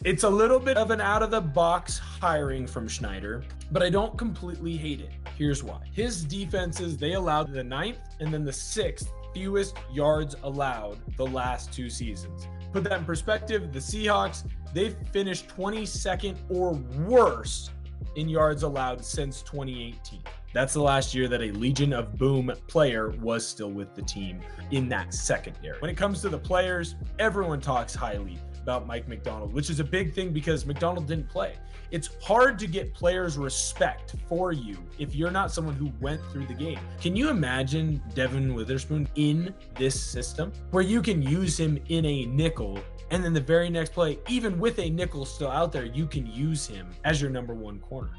It's a little bit of an out-of-the-box hiring from Schneider, but I don't completely hate it. Here's why. His defenses, they allowed the 9th and then the 6th fewest yards allowed the last 2 seasons. Put that in perspective, the Seahawks, they've finished 22nd or worse in yards allowed since 2018. That's the last year that a Legion of Boom player was still with the team in that secondary. When it comes to the players, everyone talks highly about Mike Macdonald, which is a big thing because Macdonald didn't play. It's hard to get players' respect for you if you're not someone who went through the game. Can you imagine Devin Witherspoon in this system where you can use him in a nickel and then the very next play, even with a nickel still out there, you can use him as your number 1 corner?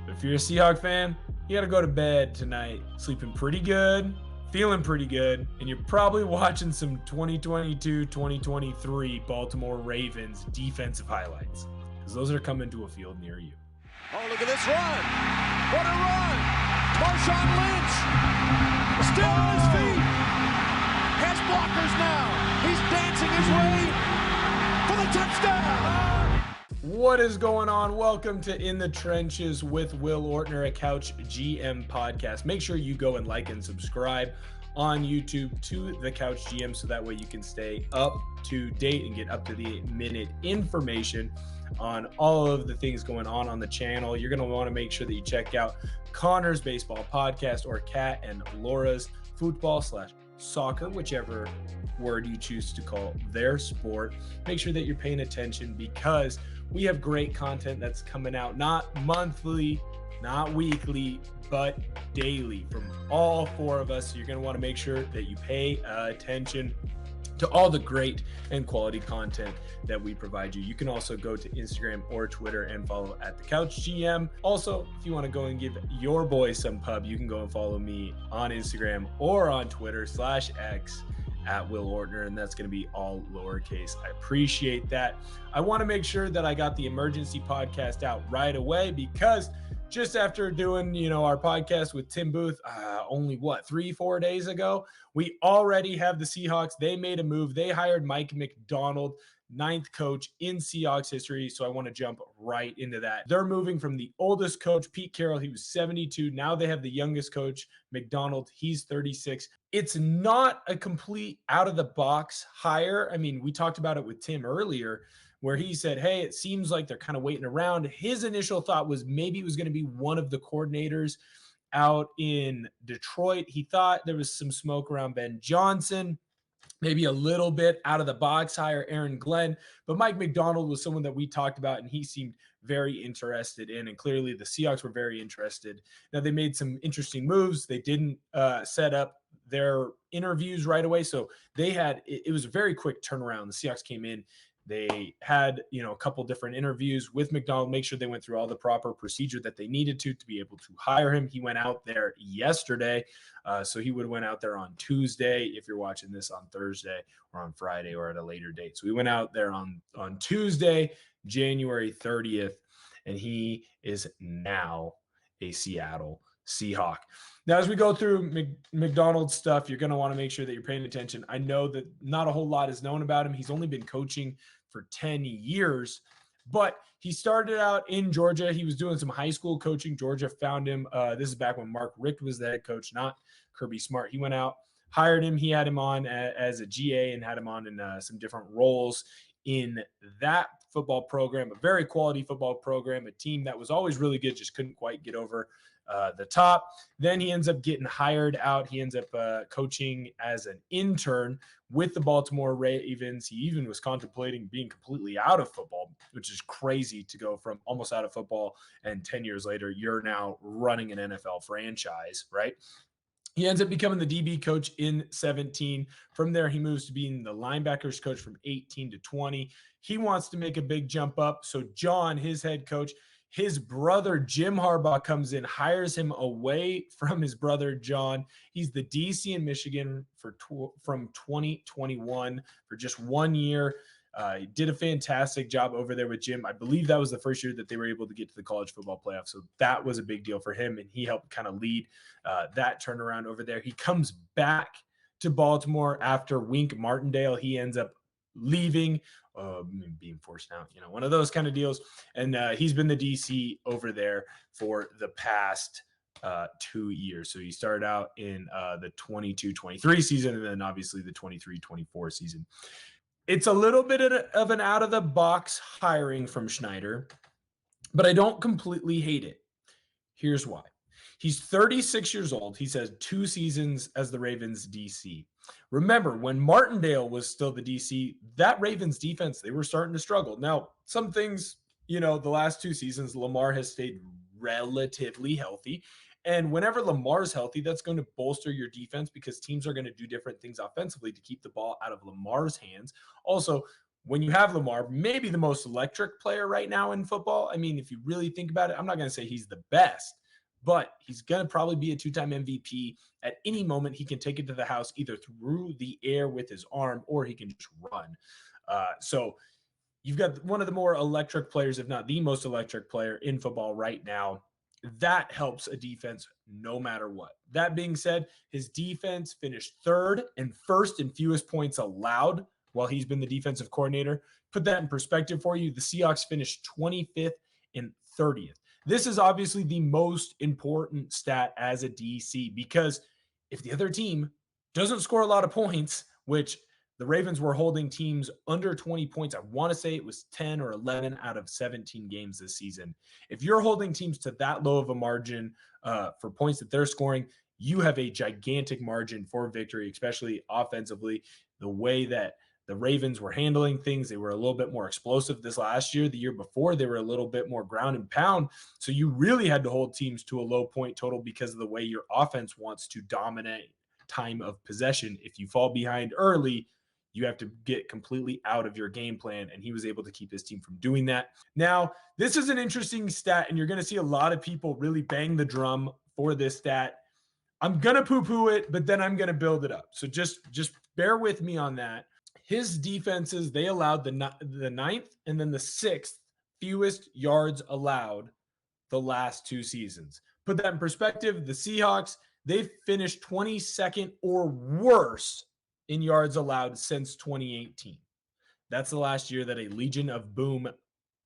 But if you're a Seahawk fan, you got to go to bed tonight sleeping pretty good, feeling pretty good, and you're probably watching some 2022-2023 Baltimore Ravens defensive highlights because those are coming to a field near you. Oh, look at this run. What a run. Marshawn Lynch still on his feet. Has blockers now. He's dancing his way for the touchdown. What is going on? Welcome to In the Trenches with Will Ortner, a Couch GM podcast. Make sure you go and like and subscribe on YouTube to the Couch GM so that way you can stay up to date and get up to the minute information on all of the things going on the channel. You're going to want to make sure that you check out Connor's Baseball Podcast or Kat and Laura's Football/Soccer, whichever word you choose to call their sport. Make sure that you're paying attention because we have great content that's coming out, not monthly, not weekly, but daily from all 4 of us. So you're going to want to make sure that you pay attention to all the great and quality content that we provide you. You can also go to Instagram or Twitter and follow at the Couch GM. Also, if you want to go and give your boy some pub, you can go and follow me on Instagram or on Twitter /X at Will Ortner, and that's going to be all lowercase. I appreciate that. I want to make sure that I got the emergency podcast out right away because just after doing, our podcast with Tim Booth, only 3-4 days ago, we already have the Seahawks. They made a move. They hired Mike Macdonald, 9th coach in Seahawks history. So I want to jump right into that. They're moving from the oldest coach, Pete Carroll. He was 72. Now they have the youngest coach, Macdonald. He's 36. It's not a complete out of the box hire. I mean, we talked about it with Tim earlier, where he said, hey, it seems like they're kind of waiting around. His initial thought was maybe it was going to be one of the coordinators out in Detroit. He thought there was some smoke around Ben Johnson, maybe a little bit out of the box hire Aaron Glenn. But Mike Macdonald was someone that we talked about, and he seemed very interested in. And clearly the Seahawks were very interested. Now, they made some interesting moves. They didn't set up their interviews right away. So it was a very quick turnaround. The Seahawks came in. They had, a couple different interviews with Macdonald, make sure they went through all the proper procedure that they needed to be able to hire him. He went out there yesterday. So he would have went out there on Tuesday if you're watching this on Thursday or on Friday or at a later date. So he went out there on Tuesday, January 30th, and he is now a Seattle Seahawk. Now, as we go through Macdonald's stuff, you're going to want to make sure that you're paying attention. I know that not a whole lot is known about him. He's only been coaching for 10 years, but he started out in Georgia. He was doing some high school coaching. Georgia found him. This is back when Mark Richt was the head coach, not Kirby Smart. He went out, hired him. He had him on as a GA and had him on in some different roles in that football program, a very quality football program, a team that was always really good, just couldn't quite get over the top. Then he ends up getting hired out. He ends up coaching as an intern with the Baltimore Ravens. He even was contemplating being completely out of football, which is crazy to go from almost out of football and 10 years later, you're now running an NFL franchise, right? He ends up becoming the DB coach in 17. From there, he moves to being the linebackers coach from 18 to 20. He wants to make a big jump up. So John, his head coach, his brother Jim Harbaugh comes in, hires him away from his brother John. He's the DC in Michigan from 2021 for just 1 year. He did a fantastic job over there with Jim. I believe that was the first year that they were able to get to the college football playoff. So that was a big deal for him, and he helped kind of lead that turnaround over there. He comes back to Baltimore after Wink Martindale. He ends up leaving being forced out, one of those kind of deals. And he's been the DC over there for the past 2 years. So he started out in the 22-23 season, and then obviously the 23-24 season. It's a little bit of an out of the box hiring from Schneider, but I don't completely hate it. Here's why. He's 36 years old. He's had 2 seasons as the Ravens DC. Remember, when Martindale was still the DC, that Ravens defense, they were starting to struggle. Now, some things, the last 2 seasons, Lamar has stayed relatively healthy. And whenever Lamar's healthy, that's going to bolster your defense because teams are going to do different things offensively to keep the ball out of Lamar's hands. Also, when you have Lamar, maybe the most electric player right now in football. I mean, if you really think about it, I'm not going to say he's the best, but he's going to probably be a 2-time MVP. At any moment, he can take it to the house either through the air with his arm or he can just run. So you've got one of the more electric players, if not the most electric player in football right now. That helps a defense no matter what. That being said, his defense finished 3rd and 1st in fewest points allowed while he's been the defensive coordinator. Put that in perspective for you. The Seahawks finished 25th and 30th. This is obviously the most important stat as a DC because if the other team doesn't score a lot of points, which the Ravens were holding teams under 20 points. I want to say it was 10 or 11 out of 17 games this season. If you're holding teams to that low of a margin for points that they're scoring, you have a gigantic margin for victory, especially offensively. The way that the Ravens were handling things, they were a little bit more explosive this last year. The year before, they were a little bit more ground and pound. So you really had to hold teams to a low point total because of the way your offense wants to dominate time of possession. If you fall behind early, you have to get completely out of your game plan, and he was able to keep his team from doing that. Now, this is an interesting stat, and you're going to see a lot of people really bang the drum for this stat. I'm going to poo-poo it, but then I'm going to build it up. So just bear with me on that. His defenses, they allowed the 9th and then the 6th fewest yards allowed the last 2 seasons. Put that in perspective, the Seahawks, they've finished 22nd or worse in yards allowed since 2018. That's the last year that a Legion of Boom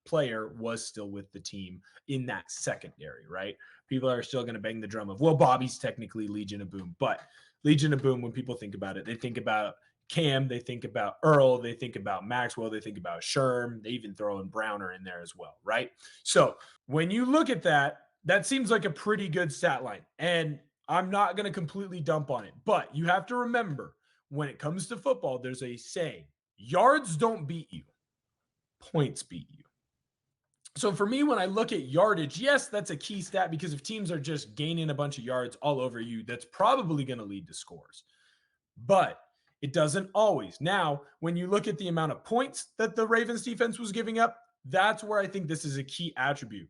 player was still with the team in that secondary, right? People are still going to bang the drum of, well, Bobby's technically Legion of Boom, but Legion of Boom, when people think about it, they think about Cam, they think about Earl, they think about Maxwell, they think about Sherm, they even throw in Browner in there as well, right? So when you look at that, that seems like a pretty good stat line. And I'm not going to completely dump on it, but you have to remember, when it comes to football, there's a saying, yards don't beat you, points beat you. So for me, when I look at yardage, yes, that's a key stat because if teams are just gaining a bunch of yards all over you, that's probably going to lead to scores. But it doesn't always. Now, when you look at the amount of points that the Ravens defense was giving up, that's where I think this is a key attribute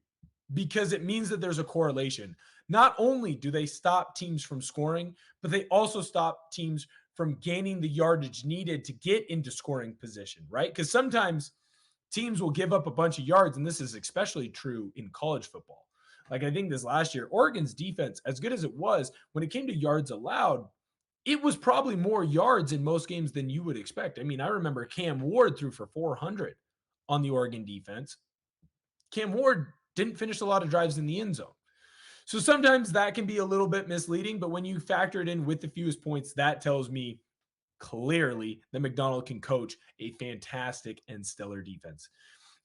because it means that there's a correlation. Not only do they stop teams from scoring, but they also stop teams from gaining the yardage needed to get into scoring position, right? Because sometimes teams will give up a bunch of yards, and this is especially true in college football. Like I think this last year, Oregon's defense, as good as it was, when it came to yards allowed, it was probably more yards in most games than you would expect. I mean, I remember Cam Ward threw for 400 on the Oregon defense. Cam Ward didn't finish a lot of drives in the end zone. So sometimes that can be a little bit misleading, but when you factor it in with the fewest points, that tells me clearly that Macdonald can coach a fantastic and stellar defense.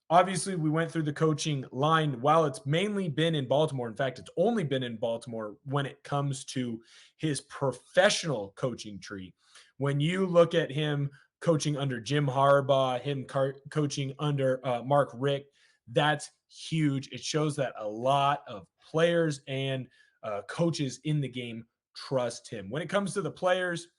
Obviously, we went through the coaching line. While it's mainly been in Baltimore, in fact, it's only been in Baltimore when it comes to his professional coaching tree. When you look at him coaching under Jim Harbaugh, him coaching under Mark Richt, that's huge. It shows that a lot of players and coaches in the game trust him. When it comes to the players,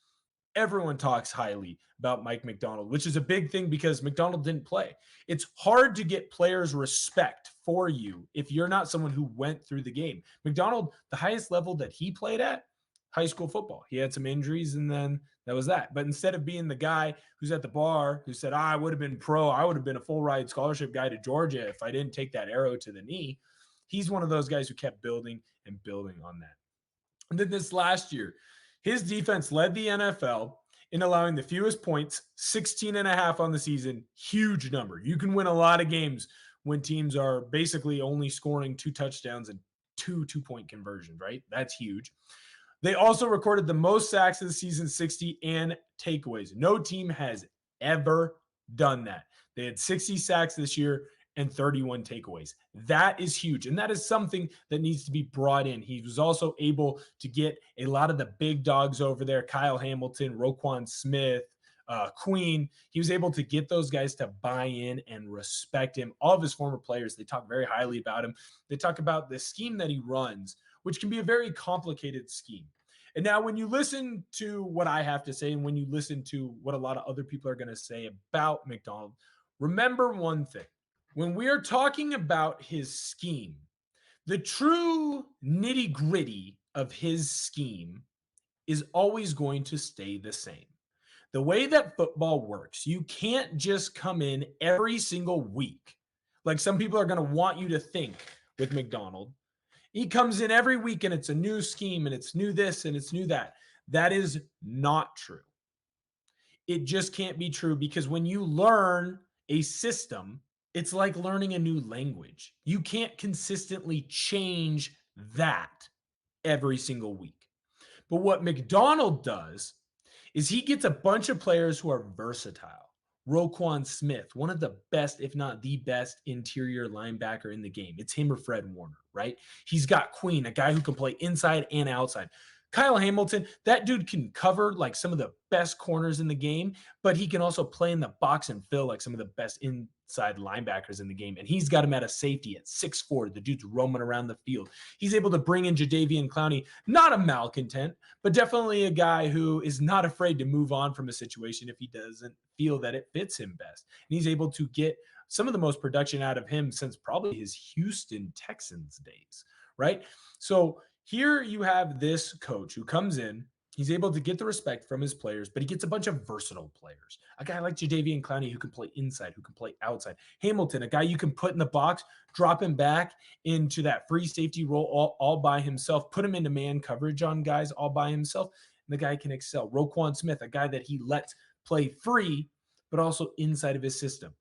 everyone talks highly about Mike Macdonald, which is a big thing because Macdonald didn't play. It's hard to get players' respect for you if you're not someone who went through the game. Macdonald, the highest level that he played at, high school football. He had some injuries and then that was that. But instead of being the guy who's at the bar who said, I would have been pro, I would have been a full ride scholarship guy to Georgia if I didn't take that arrow to the knee. He's one of those guys who kept building and building on that. And then this last year, his defense led the NFL in allowing the fewest points, 16.5 on the season. Huge number. You can win a lot of games when teams are basically only scoring 2 touchdowns and 2 2-point conversions, right? That's huge. They also recorded the most sacks of the season, 60, and takeaways. No team has ever done that. They had 60 sacks this year and 31 takeaways. That is huge. And that is something that needs to be brought in. He was also able to get a lot of the big dogs over there, Kyle Hamilton, Roquan Smith, Queen. He was able to get those guys to buy in and respect him. All of his former players, they talk very highly about him. They talk about the scheme that he runs, which can be a very complicated scheme. And now when you listen to what I have to say and when you listen to what a lot of other people are going to say about Macdonald, remember one thing. When we are talking about his scheme, the true nitty-gritty of his scheme is always going to stay the same. The way that football works, you can't just come in every single week, like some people are going to want you to think with Macdonald. He comes in every week and it's a new scheme and it's new this and it's new that. That is not true. It just can't be true because when you learn a system, it's like learning a new language. You can't consistently change that every single week. But what Macdonald does is he gets a bunch of players who are versatile. Roquan Smith, one of the best, if not the best, interior linebacker in the game. It's him or Fred Warner, right? He's got Queen, a guy who can play inside and outside. Kyle Hamilton, that dude can cover like some of the best corners in the game, but he can also play in the box and fill like some of the best inside linebackers in the game. And he's got him at a safety at 6'4". The dude's roaming around the field. He's able to bring in Jadeveon Clowney, not a malcontent, but definitely a guy who is not afraid to move on from a situation if he doesn't feel that it fits him best. And he's able to get some of the most production out of him since probably his Houston Texans days, right? So here you have this coach who comes in. He's able to get the respect from his players, but he gets a bunch of versatile players. A guy like Jadeveon Clowney who can play inside, who can play outside. Hamilton, a guy you can put in the box, drop him back into that free safety role all by himself, put him into man coverage on guys all by himself, and the guy can excel. Roquan Smith, a guy that he lets play free, but also inside of his system.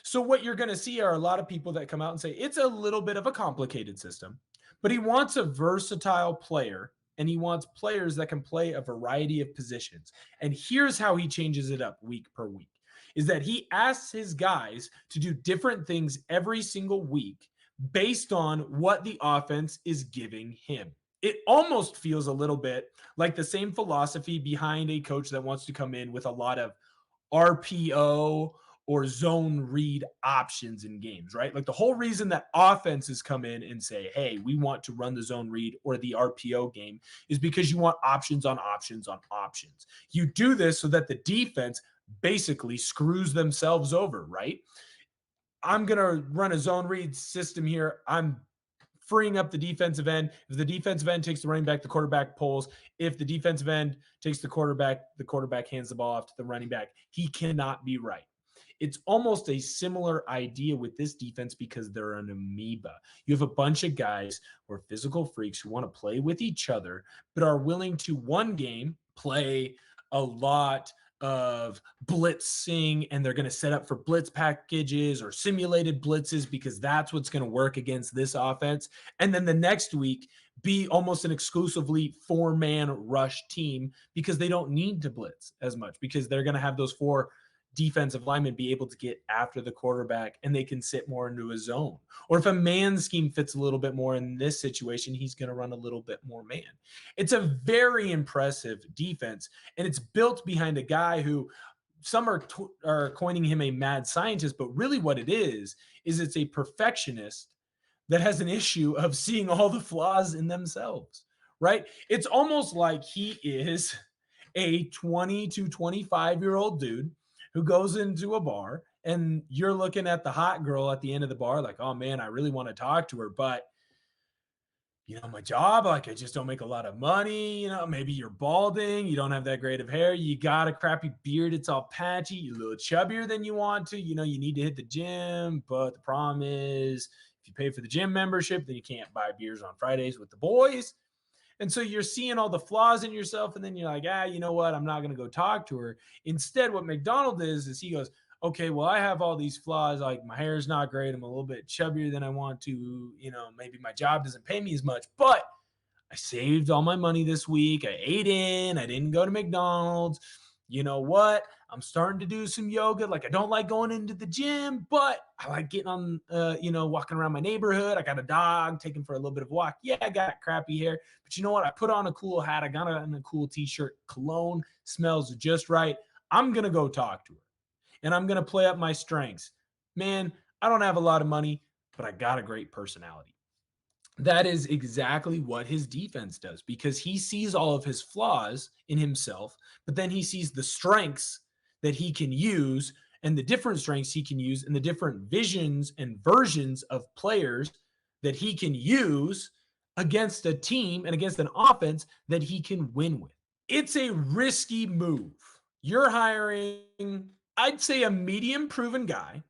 So what you're going to see are a lot of people that come out and say, it's a little bit of a complicated system. But he wants a versatile player, and he wants players that can play a variety of positions. And here's how he changes it up week per week, is that he asks his guys to do different things every single week based on what the offense is giving him. It almost feels a little bit like the same philosophy behind a coach that wants to come in with a lot of RPO or zone read options in games, right? Like the whole reason that offenses come in and say, hey, we want to run the zone read or the RPO game is because you want options on options on options. You do this so that the defense basically screws themselves over, right? I'm going to run a zone read system here. I'm freeing up the defensive end. If the defensive end takes the running back, the quarterback pulls. If the defensive end takes the quarterback hands the ball off to the running back. He cannot be right. It's almost a similar idea with this defense because they're an amoeba. You have a bunch of guys who are physical freaks who want to play with each other, but are willing to one game play a lot of blitzing, and they're going to set up for blitz packages or simulated blitzes because that's what's going to work against this offense. And then the next week be almost an exclusively 4-man rush team because they don't need to blitz as much because they're going to have those 4 defensive linemen be able to get after the quarterback and they can sit more into a zone. Or if a man scheme fits a little bit more in this situation, he's going to run a little bit more man. It's a very impressive defense, and it's built behind a guy who some are coining him a mad scientist, but really what it is it's a perfectionist that has an issue of seeing all the flaws in themselves, right? It's almost like he is a 20 to 25-year-old dude who goes into a bar and you're looking at the hot girl at the end of the bar like, oh man, I really want to talk to her, but my job, like I just don't make a lot of money, maybe you're balding, you don't have that great of hair, you got a crappy beard, it's all patchy, you're a little chubbier than you want to, you need to hit the gym, but the problem is if you pay for the gym membership, then you can't buy beers on Fridays with the boys. And so you're seeing all the flaws in yourself, and then you're like, you know what? I'm not going to go talk to her. Instead, what Macdonald is he goes, okay, well, I have all these flaws. Like my hair is not great. I'm a little bit chubbier than I want to. Maybe my job doesn't pay me as much, but I saved all my money this week. I ate in. I didn't go to McDonald's. You know what? I'm starting to do some yoga. Like I don't like going into the gym, but I like getting on, walking around my neighborhood. I got a dog, taking for a little bit of a walk. Yeah, I got crappy hair, but you know what? I put on a cool hat. I got on a cool t-shirt. Cologne smells just right. I'm going to go talk to her and I'm going to play up my strengths. Man, I don't have a lot of money, but I got a great personality. That is exactly what his defense does because he sees all of his flaws in himself, but then he sees the strengths that he can use and the different strengths he can use and the different visions and versions of players that he can use against a team and against an offense that he can win with. It's a risky move. You're hiring, I'd say, a medium proven guy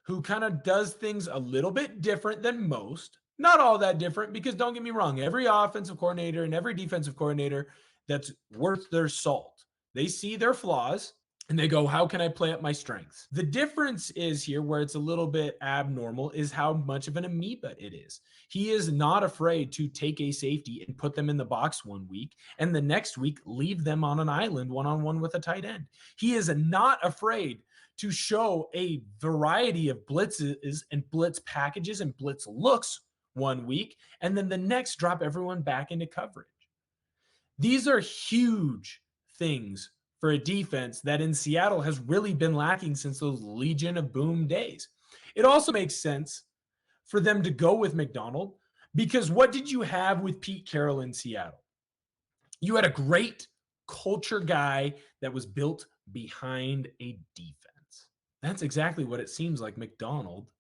who kind of does things a little bit different than most. Not all that different, because don't get me wrong, every offensive coordinator and every defensive coordinator that's worth their salt, they see their flaws and they go, how can I play up my strengths? The difference is here where it's a little bit abnormal is how much of an amoeba it is. He is not afraid to take a safety and put them in the box one week and the next week leave them on an island one-on-one with a tight end. He is not afraid to show a variety of blitzes and blitz packages and blitz looks one week, and then the next drop everyone back into coverage. These are huge things for a defense that in Seattle has really been lacking since those Legion of Boom days. It also makes sense for them to go with Macdonald because what did you have with Pete Carroll in Seattle? You had a great culture guy that was built behind a defense. That's exactly what it seems like Macdonald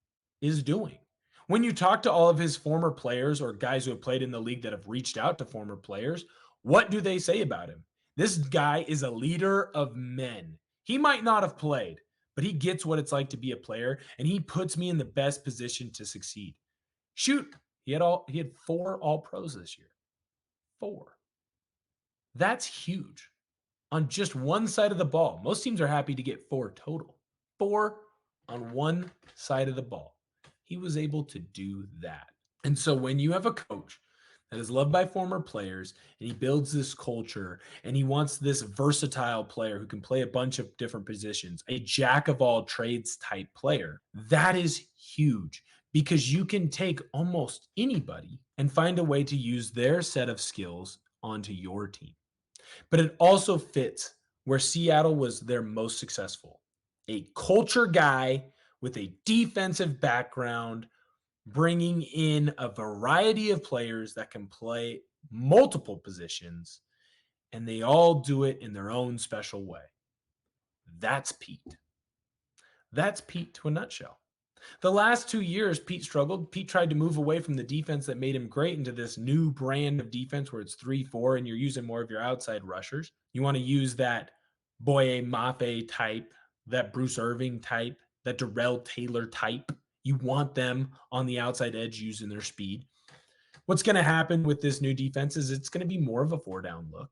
is doing. When you talk to all of his former players or guys who have played in the league that have reached out to former players, what do they say about him? This guy is a leader of men. He might not have played, but he gets what it's like to be a player, and he puts me in the best position to succeed. Shoot, he had 4 All-Pros this year. 4. That's huge on just one side of the ball. Most teams are happy to get 4 total. 4 on one side of the ball. He was able to do that. And so when you have a coach that is loved by former players and he builds this culture and he wants this versatile player who can play a bunch of different positions, a jack of all trades type player, that is huge because you can take almost anybody and find a way to use their set of skills onto your team. But it also fits where Seattle was their most successful. A culture guy with a defensive background, bringing in a variety of players that can play multiple positions, and they all do it in their own special way. That's Pete. That's Pete to a nutshell. The last 2 years, Pete struggled. Pete tried to move away from the defense that made him great into this new brand of defense where it's 3-4 and you're using more of your outside rushers. You want to use that Boye Mafe type, that Bruce Irving type, that Darrell Taylor type. You want them on the outside edge using their speed. What's going to happen with this new defense is it's going to be more of a 4-down look.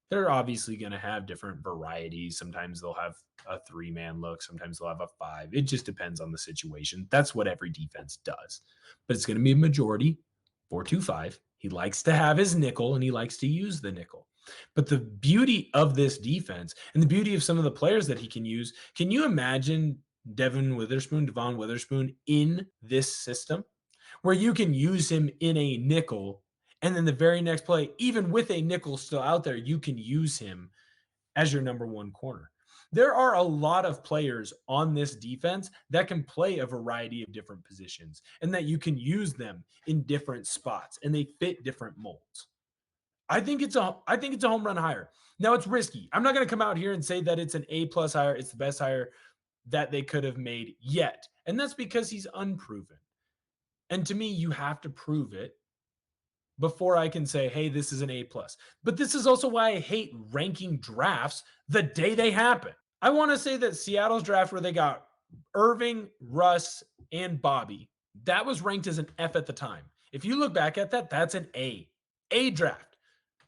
They're obviously going to have different varieties. Sometimes they'll have a 3-man look. Sometimes they'll have a 5. It just depends on the situation. That's what every defense does. But it's going to be a majority 4-2-5. He likes to have his nickel and he likes to use the nickel. But the beauty of this defense and the beauty of some of the players that he can use, can you imagine Devon Witherspoon in this system where you can use him in a nickel and then the very next play, even with a nickel still out there, you can use him as your number 1 corner. There are a lot of players on this defense that can play a variety of different positions and that you can use them in different spots and they fit different molds. I think it's a home run hire. Now it's risky. I'm not going to come out here and say that it's an A+ hire. It's the best hire that they could have made yet. And that's because he's unproven. And to me, you have to prove it before I can say, hey, this is an A+. But this is also why I hate ranking drafts the day they happen. I want to say that Seattle's draft where they got Irving, Russ, and Bobby, that was ranked as an F at the time. If you look back at that, that's an A draft.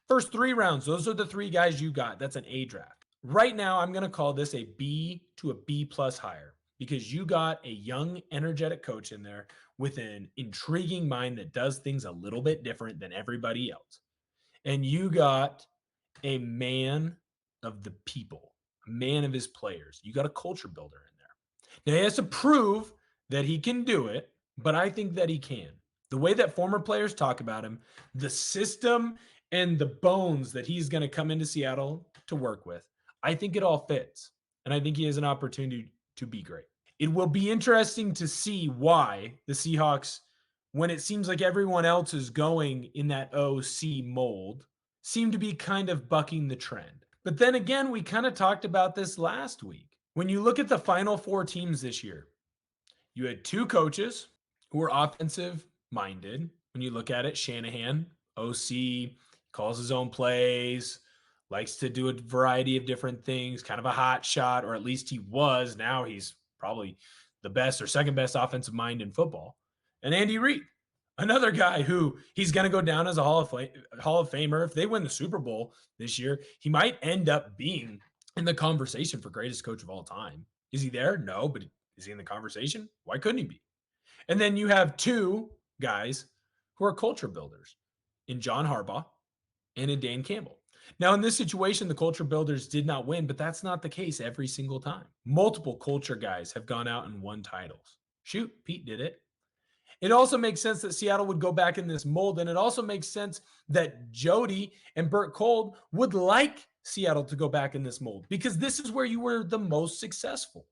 First 3 rounds, those are the 3 guys you got. That's an A draft. Right now, I'm going to call this a B to a B plus hire because you got a young, energetic coach in there with an intriguing mind that does things a little bit different than everybody else. And you got a man of the people, a man of his players. You got a culture builder in there. Now, he has to prove that he can do it, but I think that he can. The way that former players talk about him, the system and the bones that he's going to come into Seattle to work with, I think it all fits. And I think he has an opportunity to be great. It will be interesting to see why the Seahawks, when it seems like everyone else is going in that OC mold, seem to be kind of bucking the trend. But then again, we kind of talked about this last week. When you look at the final 4 teams this year, you had 2 coaches who were offensive minded. When you look at it, Shanahan, OC, calls his own plays, likes to do a variety of different things, kind of a hot shot, or at least he was. Now he's probably the best or second best offensive mind in football. And Andy Reid, another guy who he's going to go down as a Hall of Famer. If they win the Super Bowl this year, he might end up being in the conversation for greatest coach of all time. Is he there? No, but is he in the conversation? Why couldn't he be? And then you have 2 guys who are culture builders in John Harbaugh and in Dan Campbell. Now, in this situation, the culture builders did not win, but that's not the case every single time. Multiple culture guys have gone out and won titles. Shoot, Pete did it. It also makes sense that Seattle would go back in this mold, and it also makes sense that Jody and Burt Kolde would like Seattle to go back in this mold because this is where you were the most successful.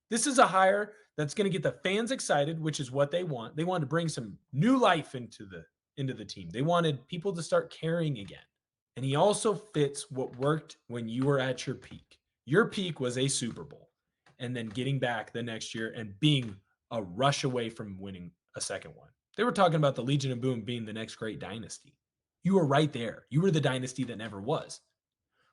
This is a hire that's going to get the fans excited, which is what they want. They wanted to bring some new life into the team. They wanted people to start caring again. And he also fits what worked when you were at your peak. Your peak was a Super Bowl and then getting back the next year and being a rush away from winning a second one. They were talking about the Legion of Boom being the next great dynasty. You were right there. You were the dynasty that never was.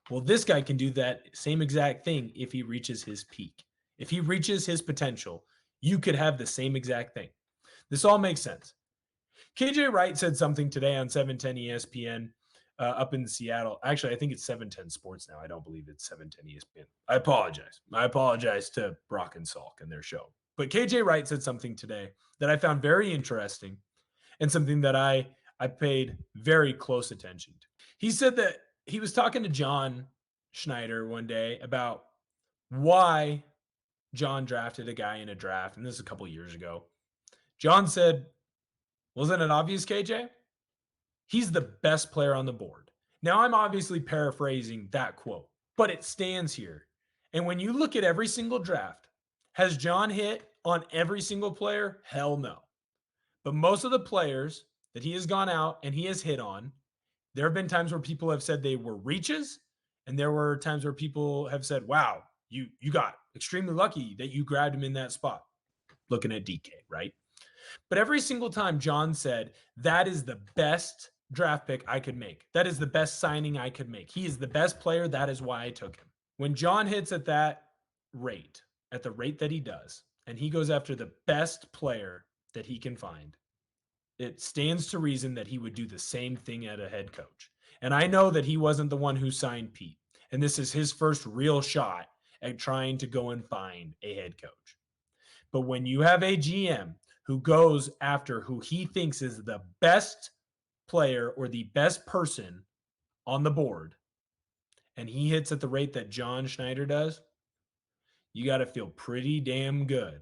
Well, this guy can do that same exact thing if he reaches his peak. If he reaches his potential, you could have the same exact thing. This all makes sense. KJ Wright said something today on 710 ESPN up in Seattle. Actually, I think it's 710 Sports now. I don't believe it's 710 ESPN. I apologize. I apologize to Brock and Salk and their show. But KJ Wright said something today that I found very interesting and something that I paid very close attention to. He said that he was talking to John Schneider one day about why John drafted a guy in a draft, and this is a couple of years ago. John said, wasn't it obvious, KJ? He's the best player on the board. Now, I'm obviously paraphrasing that quote, but it stands here. And when you look at every single draft, has John hit on every single player? Hell no. But most of the players that he has gone out and he has hit on, there have been times where people have said they were reaches, and there were times where people have said, wow, you got extremely lucky that you grabbed him in that spot. Looking at DK, right? But every single time John said, that is the best draft pick I could make. That is the best signing I could make. He is the best player. That is why I took him. When John hits at that rate, at the rate that he does, and he goes after the best player that he can find, it stands to reason that he would do the same thing at a head coach. And I know that he wasn't the one who signed Pete. And this is his first real shot at trying to go and find a head coach. But when you have a GM who goes after who he thinks is the best player or the best person on the board, and he hits at the rate that John Schneider does, you got to feel pretty damn good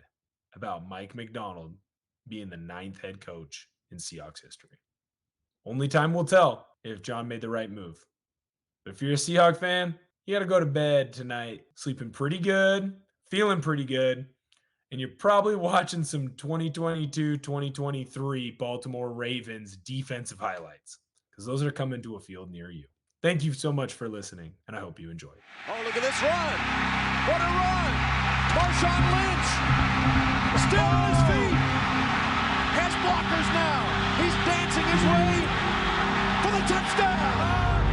about Mike Macdonald being the 9th head coach in Seahawks history. Only time will tell if John made the right move. But if you're a Seahawks fan, you got to go to bed tonight sleeping pretty good, feeling pretty good, and you're probably watching some 2022-2023 Baltimore Ravens defensive highlights because those are coming to a field near you. Thank you so much for listening, and I hope you enjoy. Oh, look at this run. What a run. Marshawn Lynch still on his feet. Has blockers now. He's dancing his way for the touchdown.